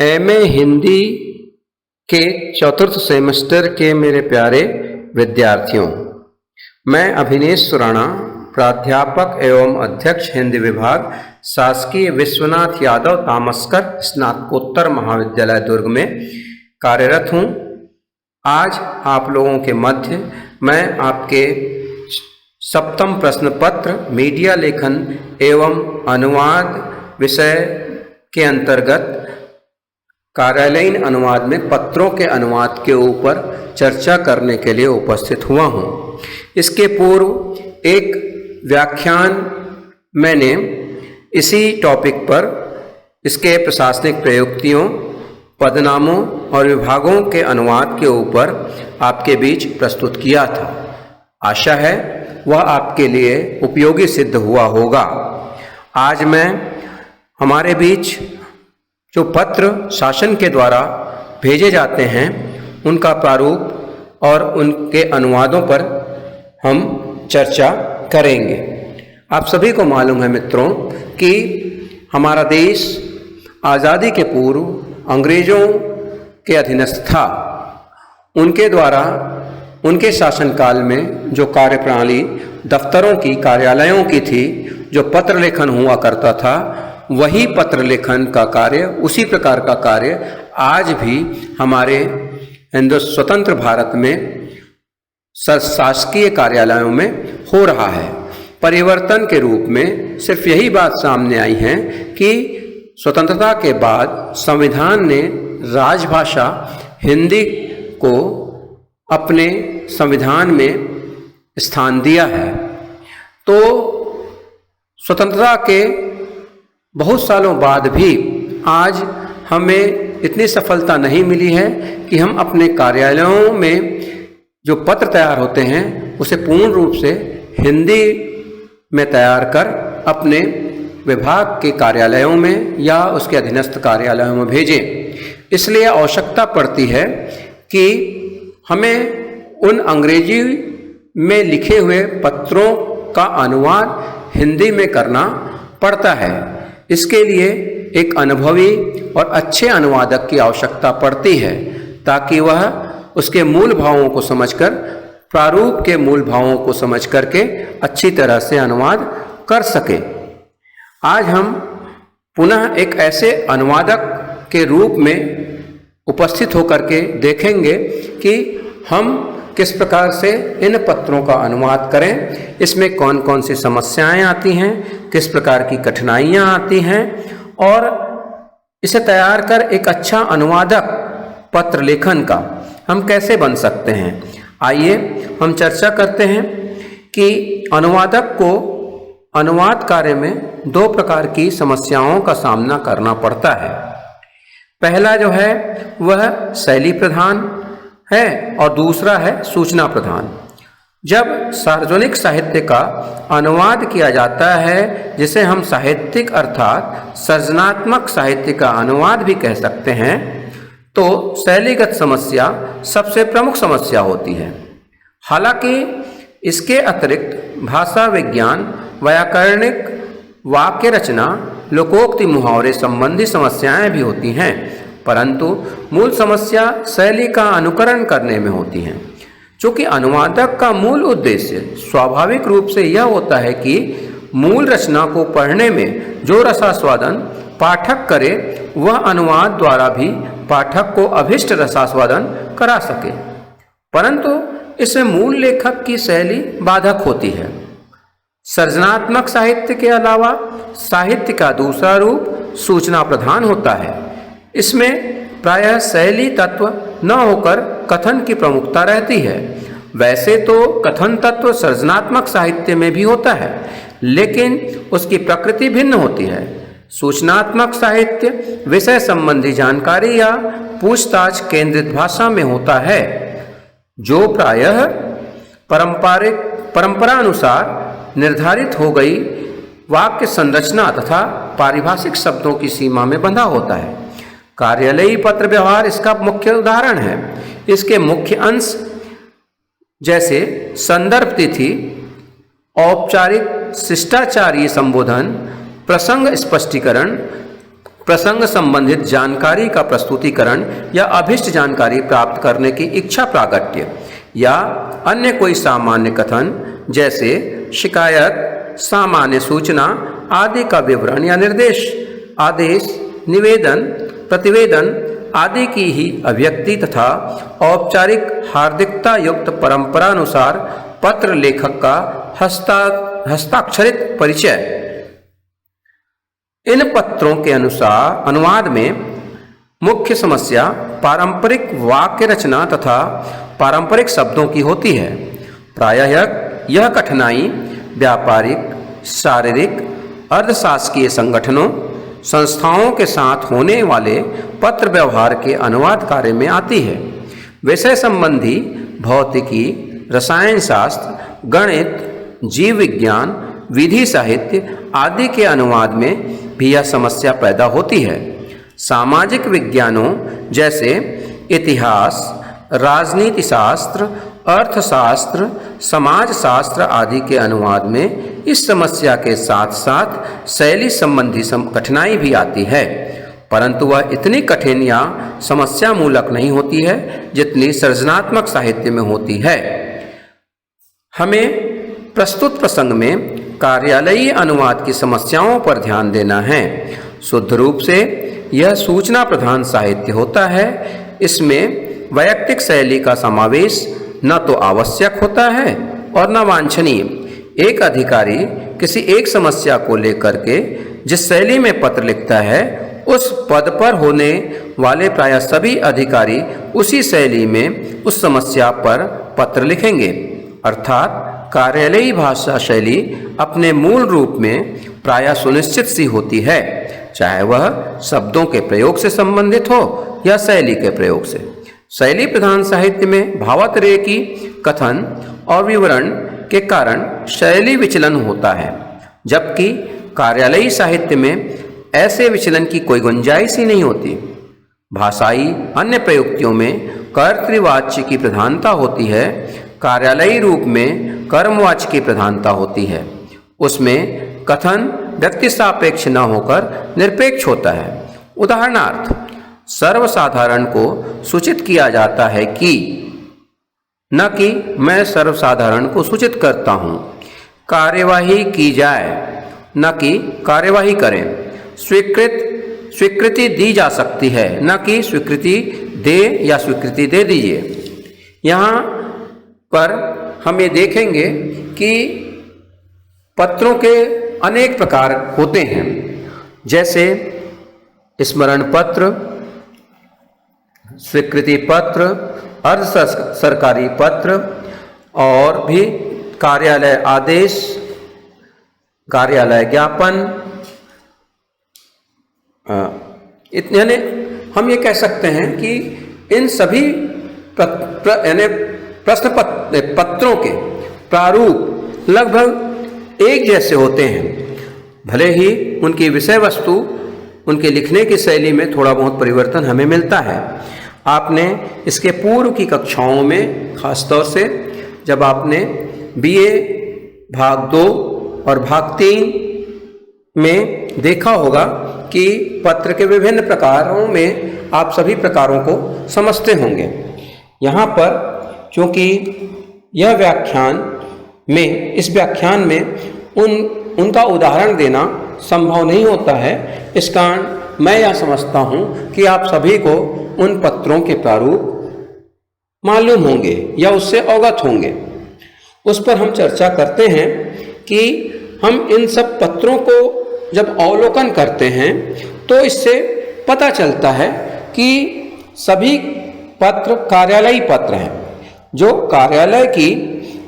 MA Hindi के चतुर्थ semester के मेरे प्यारे विद्यार्थियों, मैं अभिनेश सुराणा, प्राध्यापक एवं अध्यक्ष हिंदी विभाग, शासकीय विश्वनाथ यादव तामस्कर स्नातकोत्तर महाविद्यालय दुर्ग में कार्यरत हूँ। आज आप लोगों के मध्य मैं आपके सप्तम प्रश्न पत्र मीडिया लेखन एवं अनुवाद विषय के अंतर्गत कार्यालयीन अनुवाद में पत्रों के अनुवाद के ऊपर चर्चा करने के लिए उपस्थित हुआ हूँ। इसके पूर्व एक व्याख्यान मैंने इसी टॉपिक पर इसके प्रशासनिक प्रयुक्तियों, पदनामों और विभागों के अनुवाद के ऊपर आपके बीच प्रस्तुत किया था। आशा है वह आपके लिए उपयोगी सिद्ध हुआ होगा। आज मैं हमारे बीच जो पत्र शासन के द्वारा भेजे जाते हैं उनका प्रारूप और उनके अनुवादों पर हम चर्चा करेंगे। आप सभी को मालूम है मित्रों कि हमारा देश आज़ादी के पूर्व अंग्रेज़ों के अधीनस्थ था। उनके द्वारा उनके शासनकाल में जो कार्यप्रणाली दफ्तरों की, कार्यालयों की थी, जो पत्र लेखन हुआ करता था, वही पत्र लेखन का कार्य, उसी प्रकार का कार्य आज भी हमारे स्वतंत्र भारत में शासकीय कार्यालयों में हो रहा है। परिवर्तन के रूप में सिर्फ यही बात सामने आई है कि स्वतंत्रता के बाद संविधान ने राजभाषा हिंदी को अपने संविधान में स्थान दिया है। तो स्वतंत्रता के बहुत सालों बाद भी आज हमें इतनी सफलता नहीं मिली है कि हम अपने कार्यालयों में जो पत्र तैयार होते हैं उसे पूर्ण रूप से हिंदी में तैयार कर अपने विभाग के कार्यालयों में या उसके अधीनस्थ कार्यालयों में भेजें। इसलिए आवश्यकता पड़ती है कि हमें उन अंग्रेजी में लिखे हुए पत्रों का अनुवाद हिंदी में करना पड़ता है। इसके लिए एक अनुभवी और अच्छे अनुवादक की आवश्यकता पड़ती है ताकि वह उसके मूल भावों को समझकर, प्रारूप के मूल भावों को समझ करके अच्छी तरह से अनुवाद कर सके। आज हम पुनः एक ऐसे अनुवादक के रूप में उपस्थित होकर के देखेंगे कि हम किस प्रकार से इन पत्रों का अनुवाद करें, इसमें कौन कौन सी समस्याएं आती हैं, किस प्रकार की कठिनाइयां आती हैं और इसे तैयार कर एक अच्छा अनुवादक पत्र लेखन का हम कैसे बन सकते हैं। आइए हम चर्चा करते हैं कि अनुवादक को अनुवाद कार्य में दो प्रकार की समस्याओं का सामना करना पड़ता है। पहला जो है वह शैली प्रधान है और दूसरा है सूचना प्रधान। जब सार्वजनिक साहित्य का अनुवाद किया जाता है, जिसे हम साहित्यिक अर्थात सृजनात्मक साहित्य का अनुवाद भी कह सकते हैं, तो शैलीगत समस्या सबसे प्रमुख समस्या होती है। हालांकि इसके अतिरिक्त भाषा विज्ञान, व्याकरणिक, वाक्य रचना, लोकोक्ति, मुहावरे संबंधी समस्याएं भी होती हैं, परंतु मूल समस्या शैली का अनुकरण करने में होती है। चूँकि अनुवादक का मूल उद्देश्य स्वाभाविक रूप से यह होता है कि मूल रचना को पढ़ने में जो रसास्वादन पाठक करे, वह अनुवाद द्वारा भी पाठक को अभिष्ट रसास्वादन करा सके, परंतु इसमें मूल लेखक की शैली बाधक होती है। सृजनात्मक साहित्य के अलावा साहित्य का दूसरा रूप सूचना प्रधान होता है। इसमें प्रायः शैली तत्व न होकर कथन की प्रमुखता रहती है। वैसे तो कथन तत्व सृजनात्मक साहित्य में भी होता है, लेकिन उसकी प्रकृति भिन्न होती है। सूचनात्मक साहित्य विषय संबंधी जानकारी या पूछताछ केंद्रित भाषा में होता है, जो प्रायः परंपरानुसार निर्धारित हो गई वाक्य संरचना तथा पारिभाषिक शब्दों की सीमा में बंधा होता है। कार्यालयी पत्र व्यवहार इसका मुख्य उदाहरण है। इसके मुख्य अंश जैसे संदर्भ तिथि, औपचारिक शिष्टाचारीय संबोधन, प्रसंग स्पष्टीकरण, प्रसंग संबंधित जानकारी का प्रस्तुतिकरण या अभिष्ट जानकारी प्राप्त करने की इच्छा प्रागट्य या अन्य कोई सामान्य कथन जैसे शिकायत, सामान्य सूचना आदि का विवरण या निर्देश, आदेश, निवेदन, प्रतिवेदन आदि की ही अभिव्यक्ति तथा औपचारिक हार्दिकता युक्त परंपरानुसार पत्र लेखक का हस्ताक्षरित परिचय। इन पत्रों के अनुसार अनुवाद में मुख्य समस्या पारंपरिक वाक्य रचना तथा पारंपरिक शब्दों की होती है। प्रायः यह कठिनाई व्यापारिक, शारीरिक, अर्धशासकीय संगठनों, संस्थाओं के साथ होने वाले पत्र व्यवहार के अनुवाद कार्य में आती है। विषय संबंधी भौतिकी, रसायन शास्त्र, गणित, जीव विज्ञान, विधि साहित्य आदि के अनुवाद में भी यह समस्या पैदा होती है। सामाजिक विज्ञानों जैसे इतिहास, राजनीति शास्त्र, अर्थशास्त्र, समाज शास्त्र आदि के अनुवाद में इस समस्या के साथ साथ शैली संबंधी कठिनाई भी आती है, परंतु वह इतनी कठिन या समस्या मूलक नहीं होती है जितनी सृजनात्मक साहित्य में होती है। हमें प्रस्तुत प्रसंग में कार्यालयीय अनुवाद की समस्याओं पर ध्यान देना है। शुद्ध रूप से यह सूचना प्रधान साहित्य होता है। इसमें वैयक्तिक शैली का समावेश न तो आवश्यक होता है और न वांछनीय। एक अधिकारी किसी एक समस्या को लेकर के जिस शैली में पत्र लिखता है, उस पद पर होने वाले प्रायः सभी अधिकारी उसी शैली में उस समस्या पर पत्र लिखेंगे। अर्थात कार्यालयीय भाषा शैली अपने मूल रूप में प्रायः सुनिश्चित सी होती है, चाहे वह शब्दों के प्रयोग से संबंधित हो या शैली के प्रयोग से। शैली प्रधान साहित्य में भावातिरेकी कथन और विवरण के कारण शैली विचलन होता है, जबकि कार्यालयीय साहित्य में ऐसे विचलन की कोई गुंजाइश ही नहीं होती। भाषाई अन्य प्रयुक्तियों में कर्तृवाच्य की प्रधानता होती है, कार्यालयीय रूप में कर्मवाच्य की प्रधानता होती है। उसमें कथन व्यक्ति सापेक्ष न होकर निरपेक्ष होता है। उदाहरणार्थ, सर्वसाधारण को सूचित किया जाता है कि, न कि मैं सर्वसाधारण को सूचित करता हूँ। कार्यवाही की जाए, न कि कार्यवाही करें। स्वीकृति दी जा सकती है, न कि स्वीकृति दे या स्वीकृति दे दीजिए। यहाँ पर हम ये देखेंगे कि पत्रों के अनेक प्रकार होते हैं, जैसे स्मरण पत्र, स्वीकृति पत्र, अर्ध सरकारी पत्र और भी कार्यालय आदेश, कार्यालय ज्ञापन। यानी हम ये कह सकते हैं कि इन सभी प्रश्न पत्रों के प्रारूप लगभग एक जैसे होते हैं। भले ही उनकी विषय वस्तु, उनके लिखने की शैली में थोड़ा बहुत परिवर्तन हमें मिलता है। आपने इसके पूर्व की कक्षाओं में, खासतौर से जब आपने बीए भाग 2 और भाग 3 में देखा होगा कि पत्र के विभिन्न प्रकारों में आप सभी प्रकारों को समझते होंगे। यहाँ पर क्योंकि यह इस व्याख्यान में उनका उदाहरण देना संभव नहीं होता है, इस कारण मैं यह समझता हूँ कि आप सभी को उन पत्रों के प्रारूप मालूम होंगे या उससे अवगत होंगे। उस पर हम चर्चा करते हैं कि हम इन सब पत्रों को जब अवलोकन करते हैं तो इससे पता चलता है कि सभी पत्र कार्यालयीय पत्र हैं, जो कार्यालय की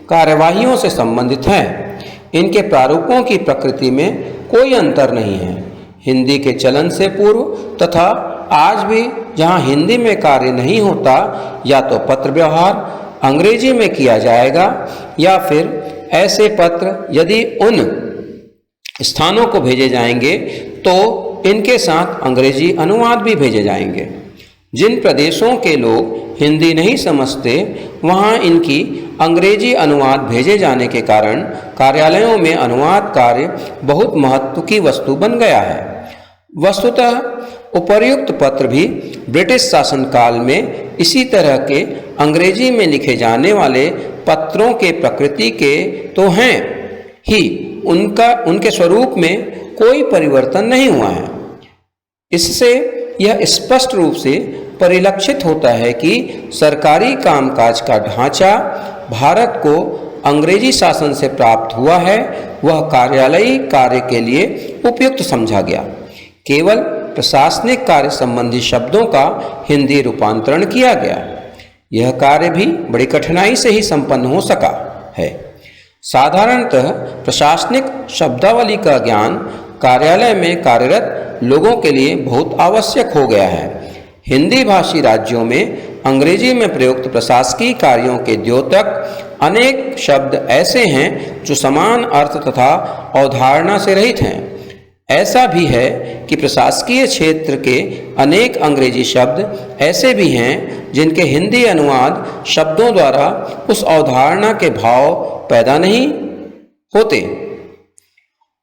कार्यवाहियों से संबंधित हैं। इनके प्रारूपों की प्रकृति में कोई अंतर नहीं है। हिंदी के चलन से पूर्व तथा आज भी जहां हिंदी में कार्य नहीं होता, या तो पत्र व्यवहार अंग्रेजी में किया जाएगा या फिर ऐसे पत्र यदि उन स्थानों को भेजे जाएंगे तो इनके साथ अंग्रेजी अनुवाद भी भेजे जाएंगे। जिन प्रदेशों के लोग हिंदी नहीं समझते, वहाँ इनकी अंग्रेजी अनुवाद भेजे जाने के कारण कार्यालयों में अनुवाद कार्य बहुत महत्व की वस्तु बन गया है। वस्तुतः उपर्युक्त पत्र भी ब्रिटिश शासनकाल में इसी तरह के अंग्रेजी में लिखे जाने वाले पत्रों के प्रकृति के तो हैं ही, उनके स्वरूप में कोई परिवर्तन नहीं हुआ है। इससे यह स्पष्ट रूप से परिलक्षित होता है कि सरकारी कामकाज का ढांचा भारत को अंग्रेजी शासन से प्राप्त हुआ है, वह कार्यालयी कार्य के लिए उपयुक्त समझा गया। केवल प्रशासनिक कार्य संबंधी शब्दों का हिंदी रूपांतरण किया गया। यह कार्य भी बड़ी कठिनाई से ही संपन्न हो सका है। साधारणतः प्रशासनिक शब्दावली का ज्ञान कार्यालय में कार्यरत लोगों के लिए बहुत आवश्यक हो गया है। हिंदी भाषी राज्यों में अंग्रेजी में प्रयुक्त प्रशासकीय कार्यों के द्योतक अनेक शब्द ऐसे हैं जो समान अर्थ तथा अवधारणा से रहित हैं। ऐसा भी है कि प्रशासकीय क्षेत्र के अनेक अंग्रेजी शब्द ऐसे भी हैं जिनके हिंदी अनुवाद शब्दों द्वारा उस अवधारणा के भाव पैदा नहीं होते,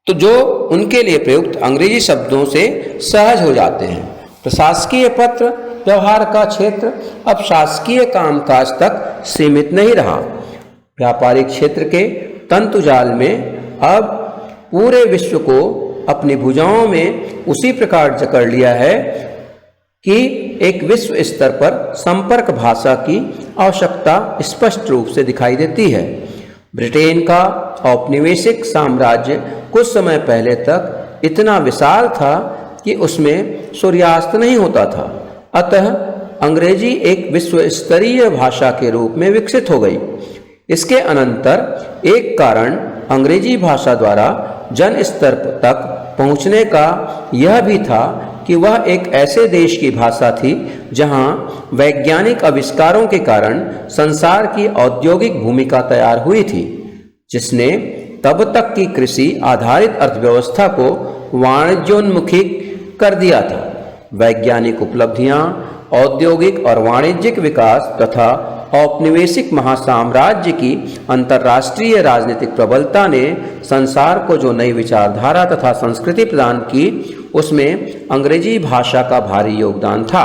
तो जो उनके लिए प्रयुक्त अंग्रेजी शब्दों से सहज हो जाते हैं। प्रशासकीय पत्र व्यवहार का क्षेत्र अब शासकीय कामकाज तक सीमित नहीं रहा। व्यापारिक क्षेत्र के तंतुजाल में अब पूरे विश्व को अपनी भुजाओं में उसी प्रकार जकड़ लिया है कि एक विश्व स्तर पर संपर्क भाषा की आवश्यकता स्पष्ट रूप से दिखाई देती है। ब्रिटेन का औपनिवेशिक साम्राज्य कुछ समय पहले तक इतना विशाल था कि उसमें सूर्यास्त नहीं होता था, अतः अंग्रेजी एक विश्व स्तरीय भाषा के रूप में विकसित हो गई। इसके अनंतर एक कारण अंग्रेजी भाषा द्वारा जन स्तर तक पहुंचने का यह भी था कि वह एक ऐसे देश की भाषा थी जहां वैज्ञानिक आविष्कारों के कारण संसार की औद्योगिक भूमिका तैयार हुई थी, जिसने तब तक की कृषि आधारित अर्थव्यवस्था को वाणिज्योन्मुखी कर दिया था। वैज्ञानिक उपलब्धियां, औद्योगिक और वाणिज्यिक विकास तथा औपनिवेशिक महासाम्राज्य की अंतर्राष्ट्रीय राजनीतिक प्रबलता ने संसार को जो नई विचारधारा तथा संस्कृति प्रदान की, उसमें अंग्रेजी भाषा का भारी योगदान था।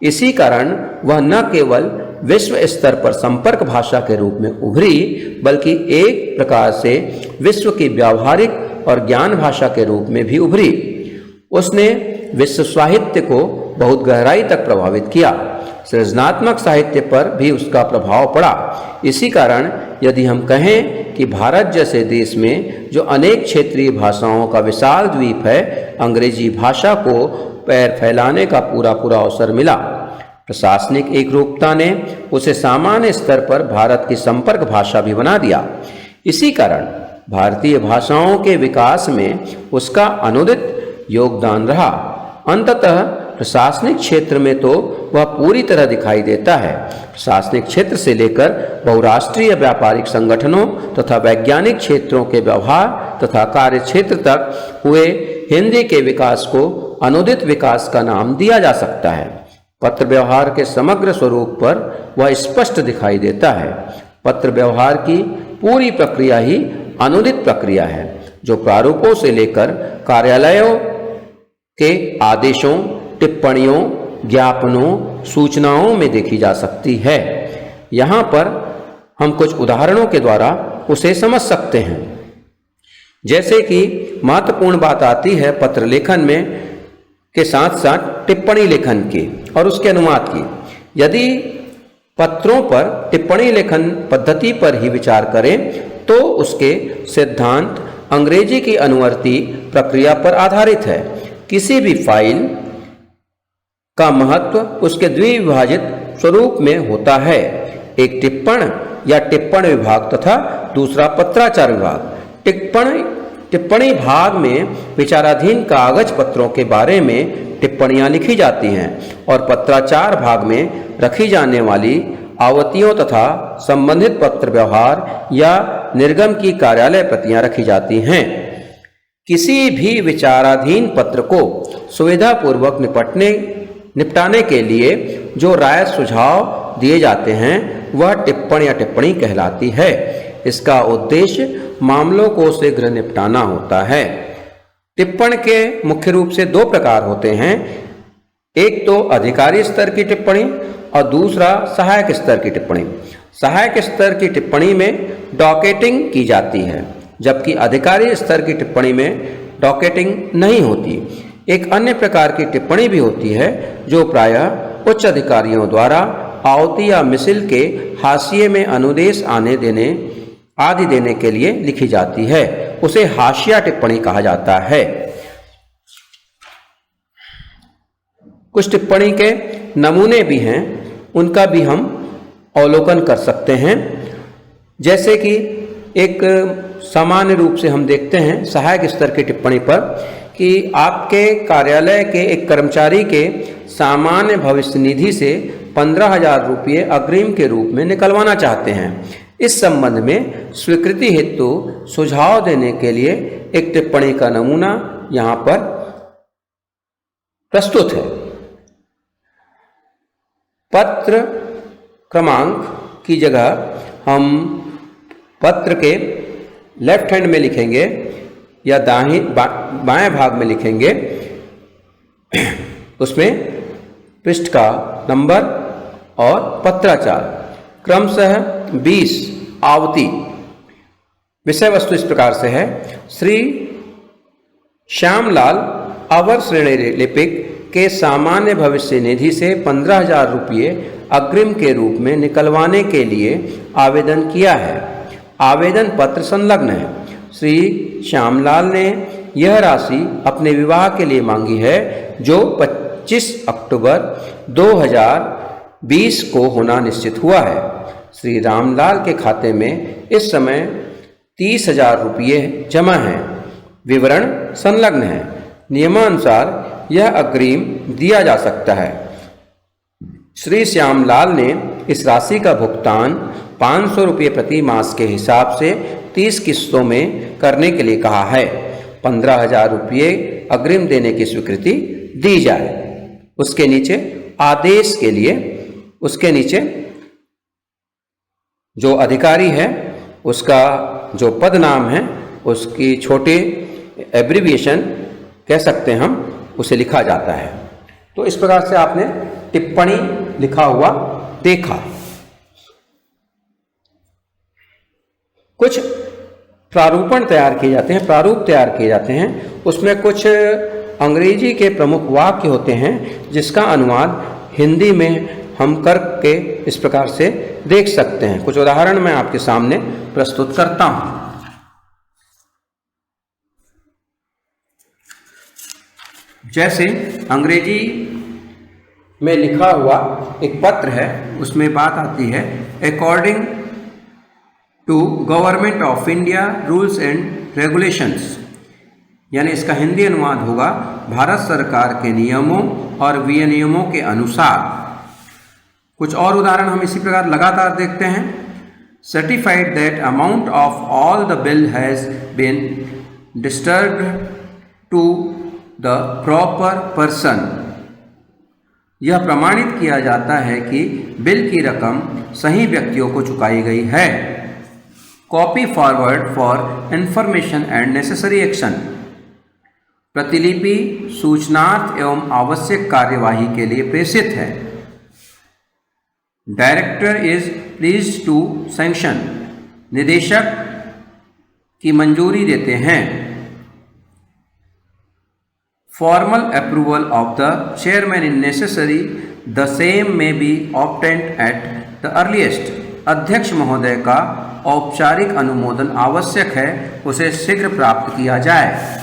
इसी कारण वह न केवल विश्व स्तर पर संपर्क भाषा के रूप में उभरी, बल्कि एक प्रकार से विश्व की व्यावहारिक और ज्ञान भाषा के रूप में भी उभरी। उसने विश्व साहित्य को बहुत गहराई तक प्रभावित किया। सृजनात्मक साहित्य पर भी उसका प्रभाव पड़ा। इसी कारण यदि हम कहें कि भारत जैसे देश में जो अनेक क्षेत्रीय भाषाओं का विशाल द्वीप है, अंग्रेजी भाषा को पैर फैलाने का पूरा अवसर मिला। प्रशासनिक एकरूपता ने उसे सामान्य स्तर पर भारत की संपर्क भाषा भी बना दिया। इसी कारण भारतीय भाषाओं के विकास में उसका अनुदित योगदान रहा। अंततः प्रशासनिक क्षेत्र में तो वह पूरी तरह दिखाई देता है। प्रशासनिक क्षेत्र से लेकर बहुराष्ट्रीय व्यापारिक संगठनों तथा वैज्ञानिक क्षेत्रों के व्यवहार तथा कार्य क्षेत्र तक हुए हिंदी के विकास को अनुदित विकास का नाम दिया जा सकता है। पत्र व्यवहार के समग्र स्वरूप पर वह स्पष्ट दिखाई देता है। पत्र व्यवहार की पूरी प्रक्रिया ही अनुदित प्रक्रिया है, जो प्रारूपों से लेकर कार्यालयों के आदेशों, टिप्पणियों, ज्ञापनों, सूचनाओं में देखी जा सकती है। यहाँ पर हम कुछ उदाहरणों के द्वारा उसे समझ सकते हैं। जैसे कि महत्वपूर्ण बात आती है पत्र लेखन में के साथ साथ टिप्पणी लेखन की और उसके अनुवाद की। यदि पत्रों पर टिप्पणी लेखन पद्धति पर ही विचार करें तो उसके सिद्धांत अंग्रेजी की अनुवर्ती प्रक्रिया पर आधारित है। किसी भी फाइल का महत्व उसके द्विविभाजित स्वरूप में होता है, एक टिप्पण या टिप्पण विभाग तथा दूसरा पत्राचार विभाग। टिप्पणी भाग में विचाराधीन कागज पत्रों के बारे में टिप्पणियां लिखी जाती हैं और पत्राचार भाग में रखी जाने वाली आवतियों तथा संबंधित पत्र व्यवहार या निर्गम की कार्यालय प्रतियां रखी जाती हैं। किसी भी विचाराधीन पत्र को सुविधापूर्वक निपटाने के लिए जो राय सुझाव दिए जाते हैं वह टिप्पण या टिप्पणी कहलाती है। इसका उद्देश्य मामलों को शीघ्र निपटाना होता है। टिप्पण के मुख्य रूप से दो प्रकार होते हैं, एक तो अधिकारी स्तर की टिप्पणी और दूसरा सहायक स्तर की टिप्पणी। सहायक स्तर की टिप्पणी में डॉकेटिंग की जाती है, जबकि अधिकारी स्तर की टिप्पणी में डॉकेटिंग नहीं होती। एक अन्य प्रकार की टिप्पणी भी होती है जो प्रायः उच्च अधिकारियों द्वारा पावती या मिसिल के हाशिए में अनुदेश आदि देने के लिए लिखी जाती है, उसे हाशिया टिप्पणी कहा जाता है। कुछ टिप्पणी के नमूने भी हैं, उनका भी हम अवलोकन कर सकते हैं। जैसे कि एक सामान्य रूप से हम देखते हैं सहायक स्तर की टिप्पणी पर कि आपके कार्यालय के एक कर्मचारी के सामान्य भविष्य निधि से 15,000 रुपये अग्रिम के रूप में निकलवाना चाहते हैं। इस संबंध में स्वीकृति हेतु सुझाव देने के लिए एक टिप्पणी का नमूना यहाँ पर प्रस्तुत है। पत्र क्रमांक की जगह हम पत्र के लेफ्ट हैंड में लिखेंगे या बाएं भाग में लिखेंगे, उसमें पृष्ठ का नंबर और पत्राचार क्रमशः 20 आवती। विषय वस्तु इस प्रकार से है, श्री श्यामलाल अवर श्रेणी लिपिक के सामान्य भविष्य निधि से 15,000 रुपये अग्रिम के रूप में निकलवाने के लिए आवेदन किया है। आवेदन पत्र संलग्न है। श्री श्यामलाल ने यह राशि अपने विवाह के लिए मांगी है, जो 25 अक्टूबर 2020 को होना निश्चित हुआ है। श्री रामलाल के खाते में इस समय 30,000 रुपये जमा हैं। विवरण संलग्न है। नियमानुसार यह अग्रिम दिया जा सकता है। श्री श्यामलाल ने इस राशि का भुगतान 500 रुपये प्रति मास के हिसाब से 30 किस्तों में करने के लिए कहा है। 15,000 रुपये अग्रिम देने की स्वीकृति दी जाए। उसके नीचे आदेश के लिए उसके नीचे जो अधिकारी है उसका जो पद नाम है उसकी छोटी एब्रीविएशन कह सकते हैं हम, उसे लिखा जाता है। तो इस प्रकार से आपने टिप्पणी लिखा हुआ देखा। कुछ प्रारूपण तैयार किए जाते हैं, प्रारूप तैयार किए जाते हैं। उसमें कुछ अंग्रेजी के प्रमुख वाक्य होते हैं जिसका अनुवाद हिंदी में हम करके इस प्रकार से देख सकते हैं। कुछ उदाहरण मैं आपके सामने प्रस्तुत करता हूं। जैसे अंग्रेजी में लिखा हुआ एक पत्र है, उसमें बात आती है according to government of India rules and regulations, यानी इसका हिंदी अनुवाद होगा भारत सरकार के नियमों और विनियमों के अनुसार। कुछ और उदाहरण हम इसी प्रकार लगातार देखते हैं। Certified that amount of all the bill has been disturbed to the proper person, यह प्रमाणित किया जाता है कि बिल की रकम सही व्यक्तियों को चुकाई गई है। Copy forward for information and necessary action, प्रतिलिपि सूचनार्थ एवं आवश्यक कार्यवाही के लिए प्रेषित है। Director is pleased to sanction, निदेशक की मंजूरी देते हैं। Formal approval of the chairman in necessary, the same may be obtained at the earliest, अध्यक्ष महोदय का औपचारिक अनुमोदन आवश्यक है, उसे शीघ्र प्राप्त किया जाए।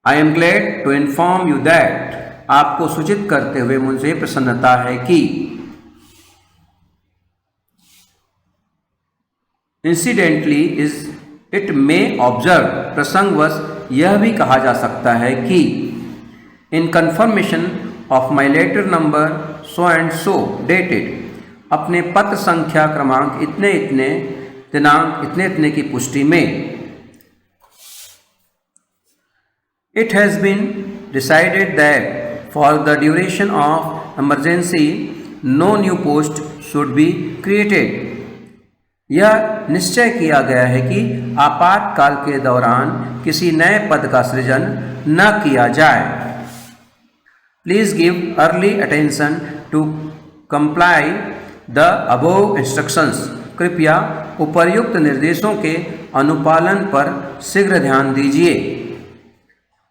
I am glad to inform you that, आपको सूचित करते हुए मुझे प्रसन्नता है कि। Incidentally is it may observe, प्रसंगवश यह भी कहा जा सकता है कि in confirmation of my letter number so and so dated, अपने पत्र संख्या क्रमांक इतने इतने दिनांक इतने इतने की पुष्टि में। It has been decided that for the duration of emergency no new post should be created, यह निश्चय किया गया है कि आपातकाल के दौरान किसी नए पद का सृजन न किया जाए। Please give early attention to comply the above instructions. कृपया उपर्युक्त निर्देशों के अनुपालन पर शीघ्र ध्यान दीजिए।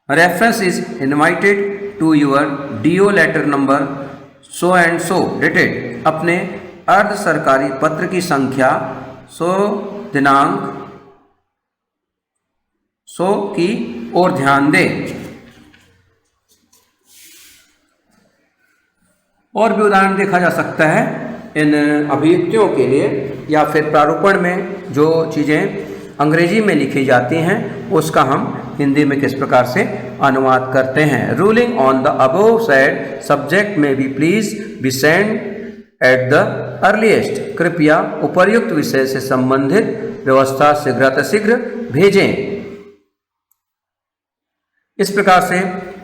Reference is invited to your DO letter number so and so dated. अपने अर्ध सरकारी पत्र की संख्या 100 दिनांक 100 की ओर ध्यान दें। और भी उदाहरण देखा जा सकता है इन अभिव्यक्तियों के लिए, या फिर प्रारूपण में जो चीज़ें अंग्रेजी में लिखी जाती हैं उसका हम हिंदी में किस प्रकार से अनुवाद करते हैं। Ruling on the above said subject may be please be send at the earliest. कृपया उपर्युक्त विषय से संबंधित व्यवस्था शीघ्रातिशीघ्र भेजें। इस प्रकार से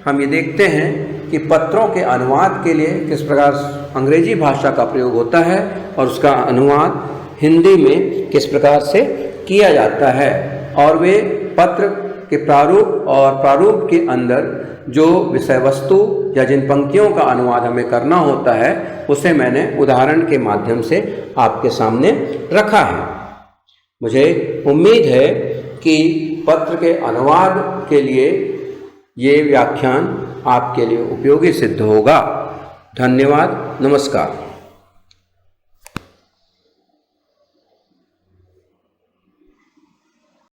हम ये देखते हैं कि पत्रों के अनुवाद के लिए किस प्रकार अंग्रेजी भाषा का प्रयोग होता है और उसका अनुवाद हिंदी में किस प्रकार से किया जाता है, और वे पत्र के प्रारूप और प्रारूप के अंदर जो विषय वस्तु या जिन पंक्तियों का अनुवाद हमें करना होता है उसे मैंने उदाहरण के माध्यम से आपके सामने रखा है। मुझे उम्मीद है कि पत्र के अनुवाद के लिए ये व्याख्यान आपके लिए उपयोगी सिद्ध होगा। धन्यवाद। नमस्कार।